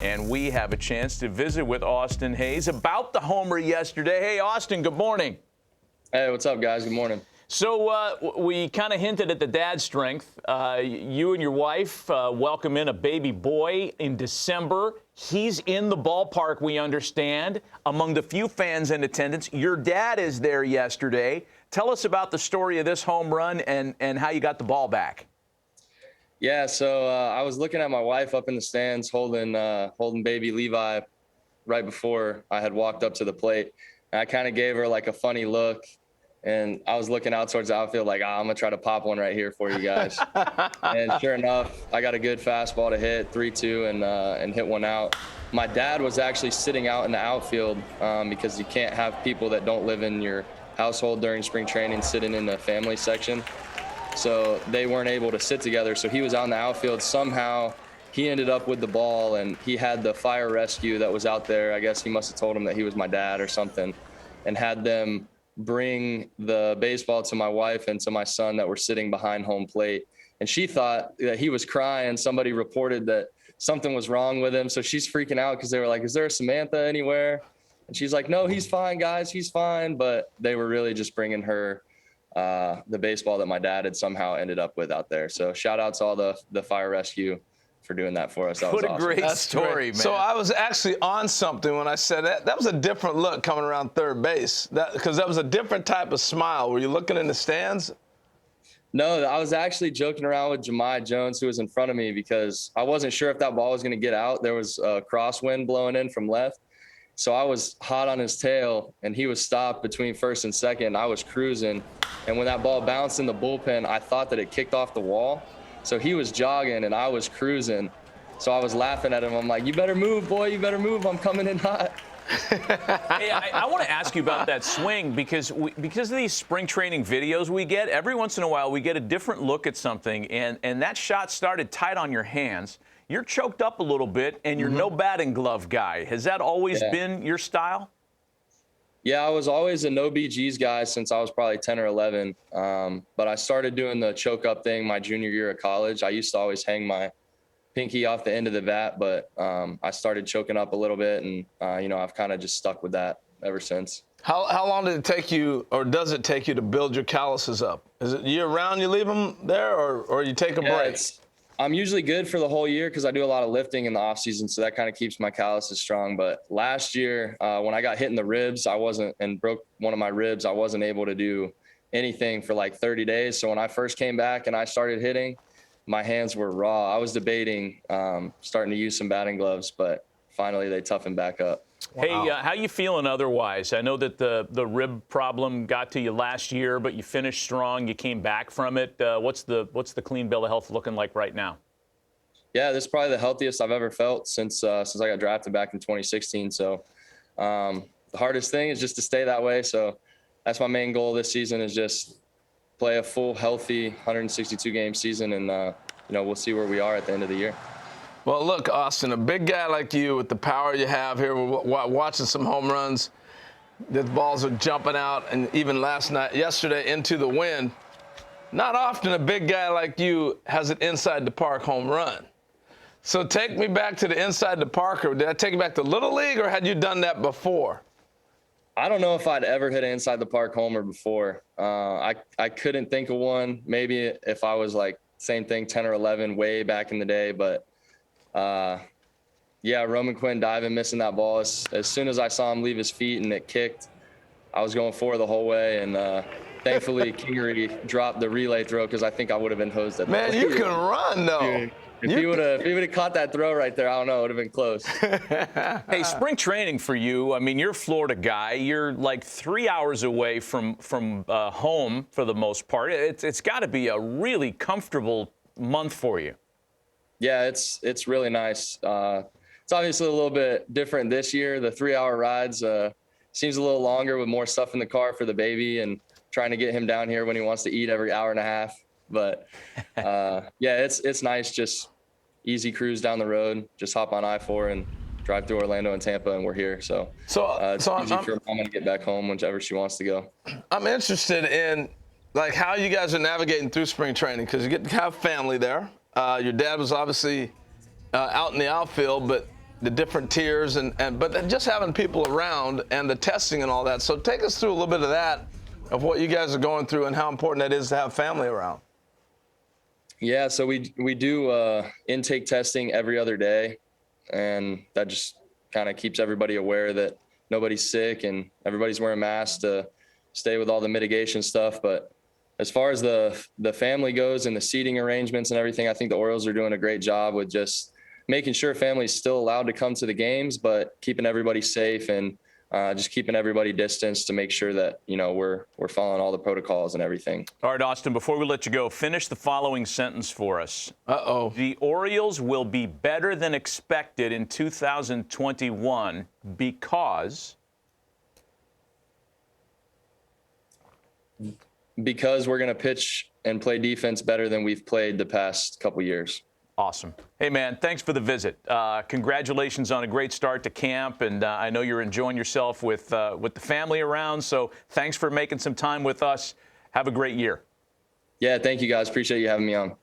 And we have a chance to visit with Austin Hayes about the homer yesterday. Hey, Austin, good morning. Hey, what's up, guys? Good morning. So we kind of hinted at the dad strength. You and your wife welcome in a baby boy in December. He's in the ballpark, we understand, among the few fans in attendance. Your dad is there yesterday. Tell us about the story of this home run and how you got the ball back. Yeah, so I was looking at my wife up in the stands holding baby Levi right before I had walked up to the plate. And I kind of gave her like a funny look, and I was looking out towards the outfield like, I'm going to try to pop one right here for you guys. And sure enough, I got a good fastball to hit, 3-2, and hit one out. My dad was actually sitting out in the outfield because you can't have people that don't live in your household during spring training sitting in the family section. So they weren't able to sit together. So he was out in the outfield. Somehow he ended up with the ball, and he had the fire rescue that was out there. I guess he must have told him that he was my dad or something, and had them bring the baseball to my wife and to my son that were sitting behind home plate. And she thought that he was crying. Somebody reported that something was wrong with him. So she's freaking out because they were like, is there a Samantha anywhere? And she's like, no, he's fine, guys. He's fine. But they were really just bringing her the baseball that my dad had somehow ended up with out there. So shout out to all the fire rescue for doing that for us. That was What a awesome. great story, man. So I was actually on something when I said that. That was a different look coming around third base, because that was a different type of smile. Were you looking in the stands? No, I was actually joking around with Jahmai Jones, who was in front of me, because I wasn't sure if that ball was going to get out. There was a crosswind blowing in from left. So I was hot on his tail, and he was stopped between first and second. I was cruising, and when that ball bounced in the bullpen, I thought that it kicked off the wall. So he was jogging, and I was cruising. So I was laughing at him. I'm like, you better move, boy. You better move. I'm coming in hot. Hey, I want to ask you about that swing because of these spring training videos we get. Every once in a while, we get a different look at something, and that shot started tight on your hands. You're choked up a little bit, and you're no batting glove guy. Has that always been your style? Yeah, I was always a no BGs guy since I was probably 10 or 11. But I started doing the choke up thing my junior year of college. I used to always hang my pinky off the end of the bat, but I started choking up a little bit, and I've kind of just stuck with that ever since. How long did it take you, or does it take you, to build your calluses up? Is it year round you leave them there, or you take a break? I'm usually good for the whole year because I do a lot of lifting in the off season, so that kind of keeps my calluses strong. But last year, when I got hit in the ribs, and broke one of my ribs, I wasn't able to do anything for like 30 days. So when I first came back and I started hitting, my hands were raw. I was debating starting to use some batting gloves, but finally they toughened back up. Wow. Hey, how you feeling otherwise? I know that the rib problem got to you last year, but you finished strong. You came back from it. What's the clean bill of health looking like right now? Yeah, this is probably the healthiest I've ever felt since I got drafted back in 2016. So the hardest thing is just to stay that way. So that's my main goal this season, is just play a full, healthy 162-game season, and we'll see where we are at the end of the year. Well, look, Austin, a big guy like you with the power you have here, we're watching some home runs. The balls are jumping out, and even yesterday into the wind. Not often a big guy like you has an inside the park home run. So take me back to the inside the park, or did I take you back to Little League, or had you done that before? I don't know if I'd ever hit an inside the park homer before. I couldn't think of one. Maybe if I was like same thing, 10 or 11, way back in the day, but Roman Quinn diving, missing that ball. As soon as I saw him leave his feet and it kicked, I was going forward the whole way. And thankfully, Kingery dropped the relay throw, because I think I would have been hosed at that. Man, you can run, though. If he would have caught that throw right there, I don't know, it would have been close. Hey, spring training for you, I mean, you're a Florida guy. You're like 3 hours away from home for the most part. It's got to be a really comfortable month for you. Yeah, it's really nice. It's obviously a little bit different this year. The 3-hour rides seems a little longer with more stuff in the car for the baby, and trying to get him down here when he wants to eat every hour and a half. But it's nice, just easy cruise down the road, just hop on I-4 and drive through Orlando and Tampa, and we're here. So it's easy for mom to get back home whenever she wants to go. I'm interested in like how you guys are navigating through spring training, because you get to have family there. Your dad was obviously out in the outfield, but the different tiers, but then just having people around and the testing and all that. So take us through a little bit of that, of what you guys are going through and how important that is to have family around. Yeah, so we do intake testing every other day, and that just kind of keeps everybody aware that nobody's sick and everybody's wearing masks to stay with all the mitigation stuff. But as far as the family goes and the seating arrangements and everything, I think the Orioles are doing a great job with just making sure families still allowed to come to the games, but keeping everybody safe and just keeping everybody distanced to make sure that, you know, we're following all the protocols and everything. All right, Austin, before we let you go, finish the following sentence for us. Uh-oh. The Orioles will be better than expected in 2021 because we're going to pitch and play defense better than we've played the past couple years. Awesome. Hey, man, thanks for the visit. Congratulations on a great start to camp, and I know you're enjoying yourself with the family around, so thanks for making some time with us. Have a great year. Yeah, thank you guys. Appreciate you having me on.